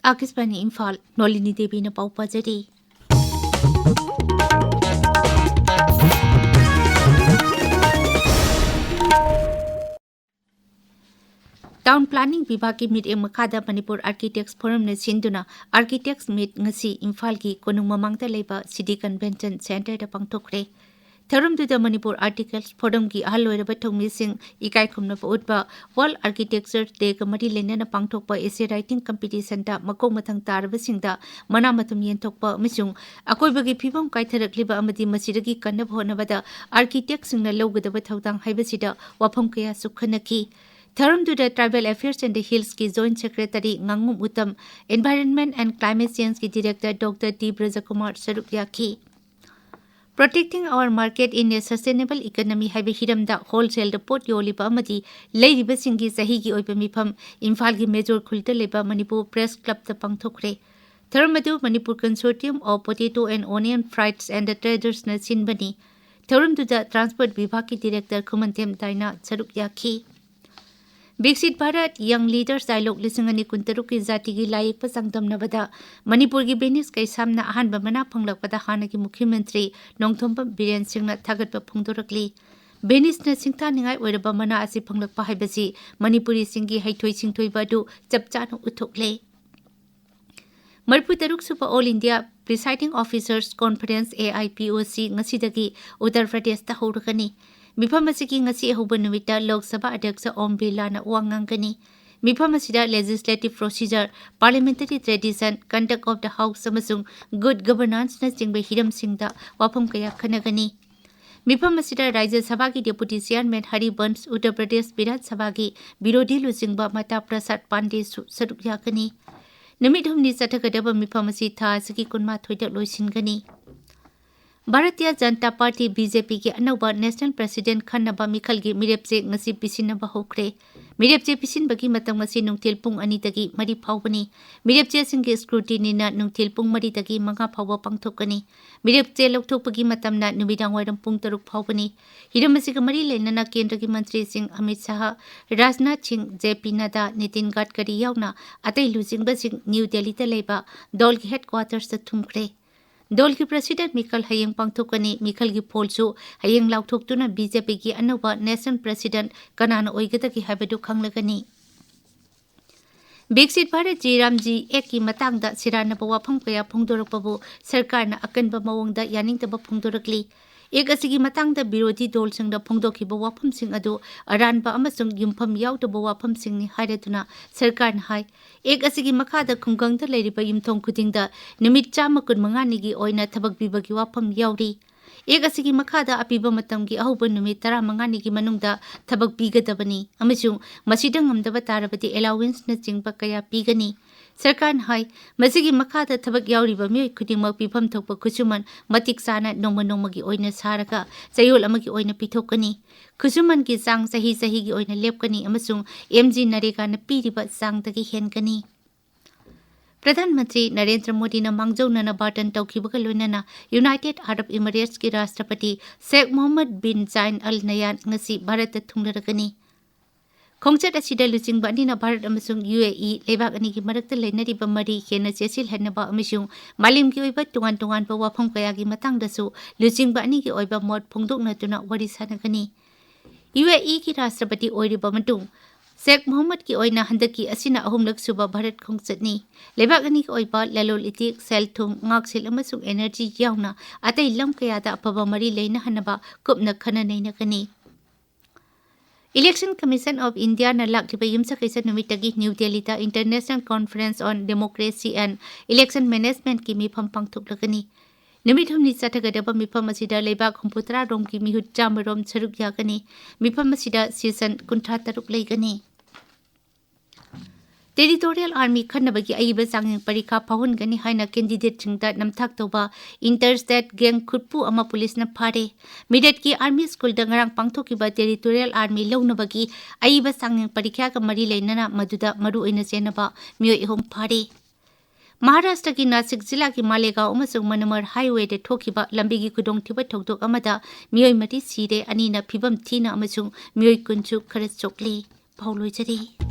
Akisbani Imphal Nolini Devi na pau pajari. Town Planning Vibhag ki meet Makada Manipur Architects Forum na sinduna Architects meet ngasi Imphal ki konung mamangta leba City Convention Center da pangthokre. Tharum du da Manipur Architects Forum ki ahaloiraba thongmising ikai khumna pa utba World Architecture Day ka mari lena na pangthokpa essay writing competition da makong mathang taraba singda mana matum yenthokpa misung akoibagi phibam kaitharakliba amadi masidagi kannab honabada architects singna lawgadaba thaudang haibasida wafam kaya sukhanaki. Tharum to the Tribal Affairs and the Hills ki Joint Secretary Ngangum Uttam, Environment and Climate Change ki Director Dr. T. Brajakumar Sarukya ki. Protecting our market in a sustainable economy haiba hiramda wholesale report yoliba amadi leiriba singi sahi ki oiba mifam Imphal ki Major Khulta leba Manipur Press Club ta pangthokre. Tharum Manipur Consortium of Potato and Onion Frieds and the Traders na sinbani. Tharum to the Transport Vibhag ki Director Kumantem Daina Sarukya ki. Viksit Bharat Young Leaders Dialogue Lisingani Kuntaruk ki Zati ki Layik pa Sangdamnabada Manipur ki Benis kay samna ahanba mana panglakpada hana ki Mukhyamentri Nongthompa Biren Singh na thagat pa phungdorakli. Benis na singtha ningai oiraba mana asi panglakpa haibasi Manipuri Singhi haithoi singthoi badu chapchano uthokle. Marpu Taruk Supa All India Presiding Officers Conference AIPOC ngasidagi Uttar Pradesh ta haurakani. Mifam asiki ngasi ahuba numita Lok Sabha Adhyaksa Om Birla na uangangani. Mifam asida legislative procedure, parliamentary tradition, conduct of the house amasung good governance na singba hiram singda wapam kaya khanagani. Mifam asida Rajya Sabha ki Deputy Chairman Hari Vansh Uttar Pradesh Virat Sabha ki Birodhi Lusingba Mata Prasad Pandey Sarukyakani. Numit humni sathagadaba mifam asi tha asiki kunma thoidak loisingani. Bharatiya Janata Party BJP ki anauba National President Khanaba Mikhal ki mirepse ngasi pisinaba hokre. Mirepse pisinbagi matam ngasi nungtil pung 2 dagi mari phawbani. Mirepse singgi scrutiny na nungtil pung 3 dagi 5 phawba pangthokani. Mirepse lokthokpagi matam na numidang wairam pung 3 phawbani. Hiram asiga mari leinana Kendra ki Mantri Singh Amit Shah, Rajnath Singh, JP Nadda, Nitin Gadkari yauna atai lujingba sing New Delhi ta leiba dol ki headquarters ta thumkre. Dol ki President Mikhal hayeng pangthokani Mikhal ki polsu hayeng lauthoktuna BJP ki anauba National President kanana oigada ki habadu khanglagani. Viksit Bharat Jiramji ek ki matangda sirana ba wafam kaya phungdorakpabu sarkar na akanba mawongda yaningtaba phungdorakli. Ek asigi matangda birodhi dol singda phungdokhiba wafam sing adu aranba amasung yumpham yaudaba wafam singni hairaduna sarkar na hai. Ek asigi makhada khungangda leiriba yumthong khudingda numit 125 gi oina thabak bibagi wafam yauri. Ek asigi makhada apiba matamgi ahuba numit 15 gi manungda thabak bigadabani amasung masidang ngamdaba tarabati allowance na chingba kaya pigani. Sarkar hai masigi makhada thabak yauriba mioi khudingmak pifam thokpa khusuman matik sana nongma gi oina saraka sayol amagi oina pithokani. Khusuman ki sang sahi gi oina lepkani amasung MG Nareka na piriba sang dagi henkani. Pradhan Mantri Narendra Modi na mangjawnana bartan tawkhibaga loinana United Arab Emirates ki Rashtrapati Sheikh Mohammed bin Zayed Al Nahyan ngasi Bharat ta thunglaragani. Khongchat asida lucingba ani na Bharat amasung UAE lebak ani ki marakta leinariba mari hena chesil hanaba amasung malim ki oiba tungan pa wafam kaya gi matangdasu lucingba ani ki oiba mot phongdokna tuna wari sanagani. UAE ki Rashtrapati oiriba matung Sheikh Mohammed ki oina handaki asina ahumlak suba Bharat khongchatni. Lebak ani ki oiba lalol itik selthung ngaksel amasung energy yauna atai lam kayada apaba mari leina hanaba kupna khana neina kani. Election Commission of India na lakliba yumsa kaisa numitagi New Delhi ta International Conference on Democracy and Election Management ki mifam pangthoklagani. Numit humni sathagadaba mifam asida lebak humputra rom ki mihut jamarom saruk yagani. Mifam asida season kuntha taruk leigani. Territorial Army khanabagi aiba sanging parikha phahun gani haina candidate chingda namthak toba interstate gang khutpu ama police na phare. Midat ki Army School da ngarang pangthokiba Territorial Army launabagi aiba sanging parikha ka mari leinana maduda maru oina senaba mioi hom phare. Maharashtra ki Nasik Jilla ki Malegaon amasung Manamar Highway de thokiba lambi gi kudong thiba thokdok amada mioi mati sire ani na phibam thina amasung mioi kunchu khara chokli. Pauloi jari.